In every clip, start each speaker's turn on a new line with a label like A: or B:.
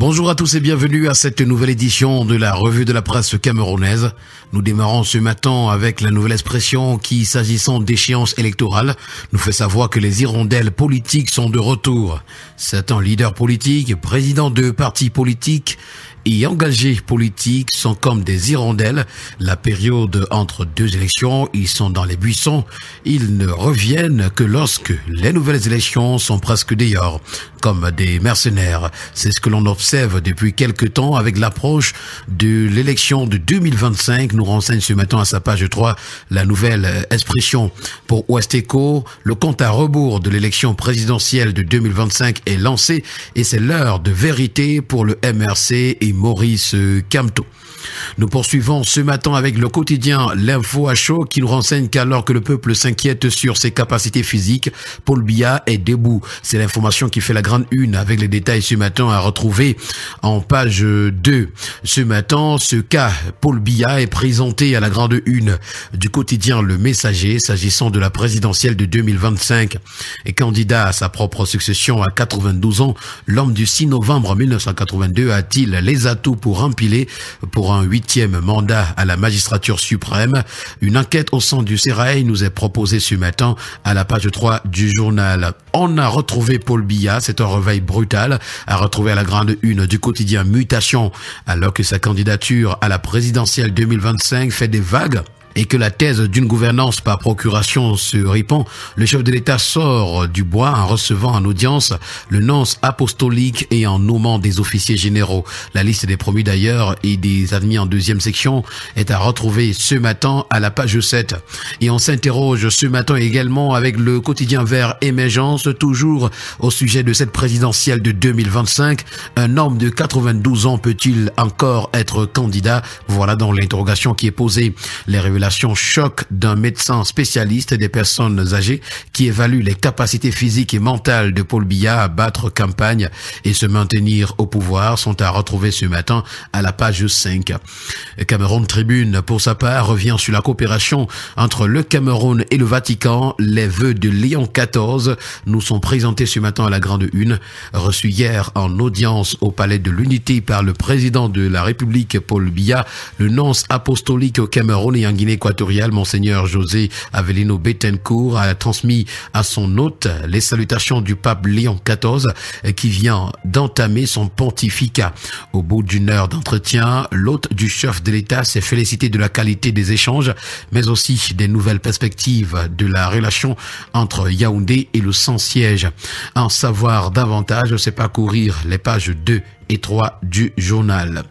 A: Bonjour à tous et bienvenue à cette nouvelle édition de la revue de la presse camerounaise. Nous démarrons ce matin avec la nouvelle expression qui, s'agissant d'échéances électorales, nous fait savoir que les hirondelles politiques sont de retour. Certains leaders politiques, présidents de partis politiques et engagés politiques sont comme des hirondelles. La période entre deux élections, ils sont dans les buissons. Ils ne reviennent que lorsque les nouvelles élections sont presque dehors, comme des mercenaires. C'est ce que l'on observe depuis quelque temps avec l'approche de l'élection de 2025. Nous renseigne ce matin à sa page 3 la nouvelle expression pour Ouest-Eco. Le compte à rebours de l'élection présidentielle de 2025 est lancé et c'est l'heure de vérité pour le MRC et Maurice Kamto. Nous poursuivons ce matin avec le quotidien L'Info à chaud qui nous renseigne qu'alors que le peuple s'inquiète sur ses capacités physiques, Paul Biya est debout. C'est l'information qui fait la grande une avec les détails ce matin à retrouver en page 2. Ce matin, ce cas Paul Biya est présenté à la grande une du quotidien Le Messager s'agissant de la présidentielle de 2025. Et candidat à sa propre succession à 92 ans, l'homme du 6 novembre 1982 a-t-il les atouts pour empiler pour un 8e mandat à la magistrature suprême? Une enquête au sein du Sérail nous est proposée ce matin à la page 3 du journal. On a retrouvé Paul Biya, c'est un réveil brutal, à retrouver à la grande une du quotidien Mutation, alors que sa candidature à la présidentielle 2025 fait des vagues et que la thèse d'une gouvernance par procuration se répand, le chef de l'État sort du bois en recevant en audience le nonce apostolique et en nommant des officiers généraux. La liste des promus d'ailleurs et des admis en deuxième section est à retrouver ce matin à la page 7. Et on s'interroge ce matin également avec le quotidien Vert Émergence, toujours au sujet de cette présidentielle de 2025. Un homme de 92 ans peut-il encore être candidat? Voilà donc l'interrogation qui est posée. Les révélations choc d'un médecin spécialiste des personnes âgées qui évalue les capacités physiques et mentales de Paul Biya à battre campagne et se maintenir au pouvoir sont à retrouver ce matin à la page 5. Cameroun Tribune, pour sa part, revient sur la coopération entre le Cameroun et le Vatican. Les vœux de Léon XIV nous sont présentés ce matin à la grande une. Reçu hier en audience au Palais de l'Unité par le président de la République, Paul Biya, le nonce apostolique au Cameroun et en Guinée équatoriale, Monseigneur José Avelino Bettencourt, a transmis à son hôte les salutations du pape Léon XIV qui vient d'entamer son pontificat. Au bout d'une heure d'entretien, l'hôte du chef de l'État s'est félicité de la qualité des échanges, mais aussi des nouvelles perspectives de la relation entre Yaoundé et le Saint-Siège. En savoir davantage, c'est parcourir les pages 2 et 3 du journal.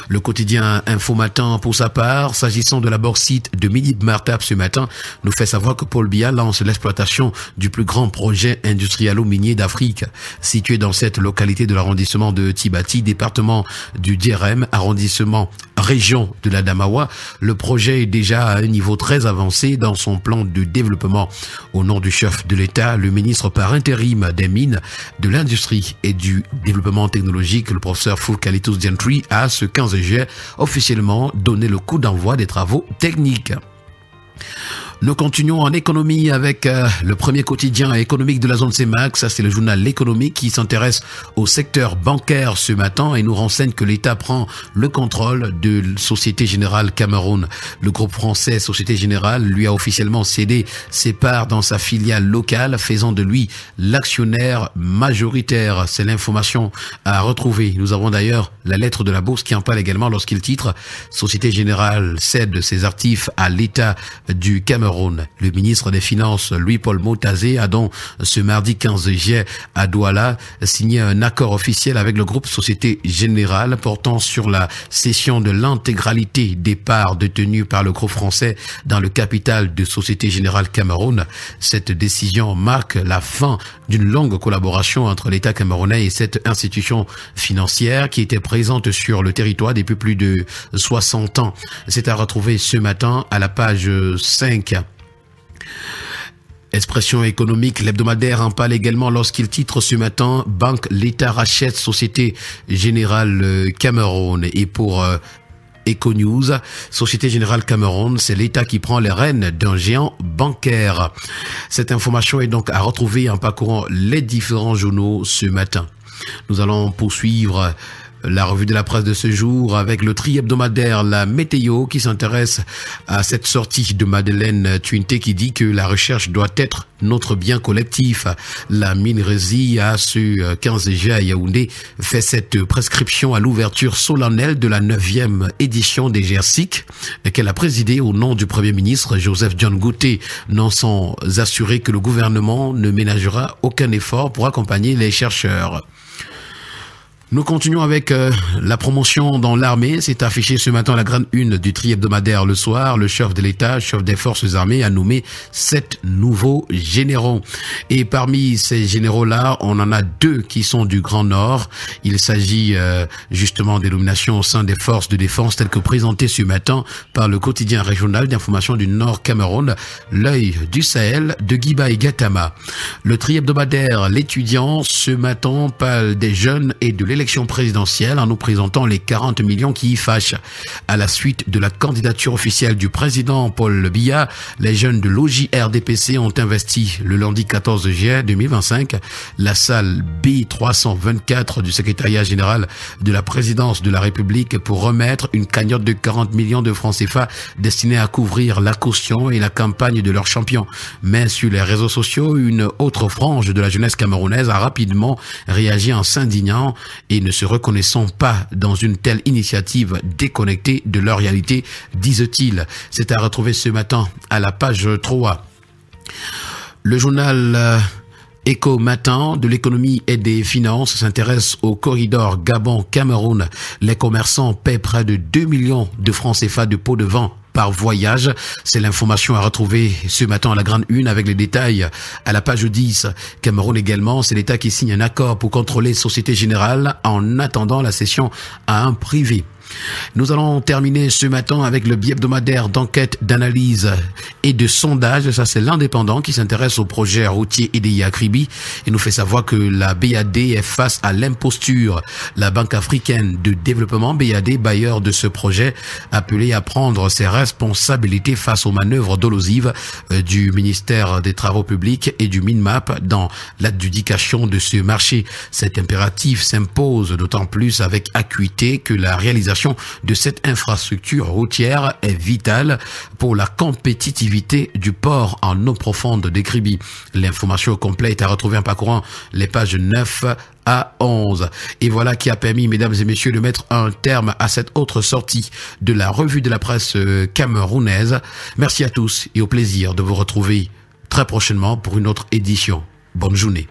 A: Le quotidien Info Matin, pour sa part, s'agissant de la bauxite de Midi-Martap ce matin, nous fait savoir que Paul Biya lance l'exploitation du plus grand projet industrialo-minier d'Afrique. Situé dans cette localité de l'arrondissement de Tibati, département du Dierem, arrondissement région de l'Adamawa, le projet est déjà à un niveau très avancé dans son plan de développement. Au nom du chef de l'État, le ministre par intérim des Mines, de l'Industrie et du Développement technologique, le professeur Foukalitus Gentry, a ce 15 juillet officiellement donné le coup d'envoi des travaux techniques. Nous continuons en économie avec le premier quotidien économique de la zone CEMAC. Ça, c'est le journal L'Économie qui s'intéresse au secteur bancaire ce matin et nous renseigne que l'État prend le contrôle de Société Générale Cameroun. Le groupe français Société Générale lui a officiellement cédé ses parts dans sa filiale locale, faisant de lui l'actionnaire majoritaire. C'est l'information à retrouver. Nous avons d'ailleurs la lettre de la Bourse qui en parle également lorsqu'il titre « Société Générale cède ses actifs à l'État du Cameroun ». Le ministre des Finances, Louis-Paul Motazé, a donc ce mardi 15 juillet à Douala signé un accord officiel avec le groupe Société Générale portant sur la cession de l'intégralité des parts détenues par le groupe français dans le capital de Société Générale Cameroun. Cette décision marque la fin d'une longue collaboration entre l'État camerounais et cette institution financière qui était présente sur le territoire depuis plus de 60 ans. C'est à retrouver ce matin à la page 5. Expression économique, l'hebdomadaire en parle également lorsqu'il titre ce matin « Banque, l'État rachète Société Générale Cameroun » et pour Econews, Société Générale Cameroun, c'est l'État qui prend les rênes d'un géant bancaire. Cette information est donc à retrouver en parcourant les différents journaux ce matin. Nous allons poursuivre la revue de la presse de ce jour avec le tri-hebdomadaire La Météo qui s'intéresse à cette sortie de Madeleine Tuinté qui dit que la recherche doit être notre bien collectif. La minerie à ce 15 juillet à Yaoundé fait cette prescription à l'ouverture solennelle de la 9e édition des GERSIC qu'elle a présidée au nom du Premier ministre Joseph John Gouté, non sans assurer que le gouvernement ne ménagera aucun effort pour accompagner les chercheurs. Nous continuons avec la promotion dans l'armée. C'est affiché ce matin à la grande une du tri-hebdomadaire Le Soir. Le chef de l'État, chef des forces armées, a nommé 7 nouveaux généraux. Et parmi ces généraux-là, on en a 2 qui sont du Grand Nord. Il s'agit justement des nominations au sein des forces de défense telles que présentées ce matin par le quotidien régional d'information du Nord Cameroun, L'Œil du Sahel de Guiba et Gatama. Le tri-hebdomadaire L'Étudiant ce matin parle des jeunes et de l'élection présidentielle en nous présentant les 40 millions qui y fâchent. À la suite de la candidature officielle du président Paul Biya, les jeunes de l'OJRDPC ont investi le lundi 14 juillet 2025 la salle B324 du secrétariat général de la présidence de la République pour remettre une cagnotte de 40 millions de francs CFA destinée à couvrir la caution et la campagne de leur champion. Mais sur les réseaux sociaux, une autre frange de la jeunesse camerounaise a rapidement réagi en s'indignant et ne se reconnaissant pas dans une telle initiative déconnectée de leur réalité, disent-ils. C'est à retrouver ce matin à la page 3. Le journal Écho Matin de l'économie et des finances s'intéresse au corridor Gabon-Cameroun. Les commerçants paient près de 2 millions de francs CFA de pots de vin par voyage. C'est l'information à retrouver ce matin à la grande une avec les détails à la page 10. Cameroun également, c'est l'État qui signe un accord pour contrôler Société Générale en attendant la cession à un privé. Nous allons terminer ce matin avec le bi-hebdomadaire d'enquête, d'analyse et de sondage. Ça, c'est l'Indépendant qui s'intéresse au projet routier EDI Kribi et nous fait savoir que la BAD est face à l'imposture. La Banque africaine de développement, BAD, bailleur de ce projet, appelé à prendre ses responsabilités face aux manœuvres dolosives du ministère des Travaux publics et du MINMAP dans l'adjudication de ce marché. Cet impératif s'impose d'autant plus avec acuité que la réalisation de cette infrastructure routière est vitale pour la compétitivité du port en eau profonde des Kribi. L'information complète est à retrouver en parcourant les pages 9 à 11. Et voilà qui a permis, mesdames et messieurs, de mettre un terme à cette autre sortie de la revue de la presse camerounaise. Merci à tous et au plaisir de vous retrouver très prochainement pour une autre édition. Bonne journée.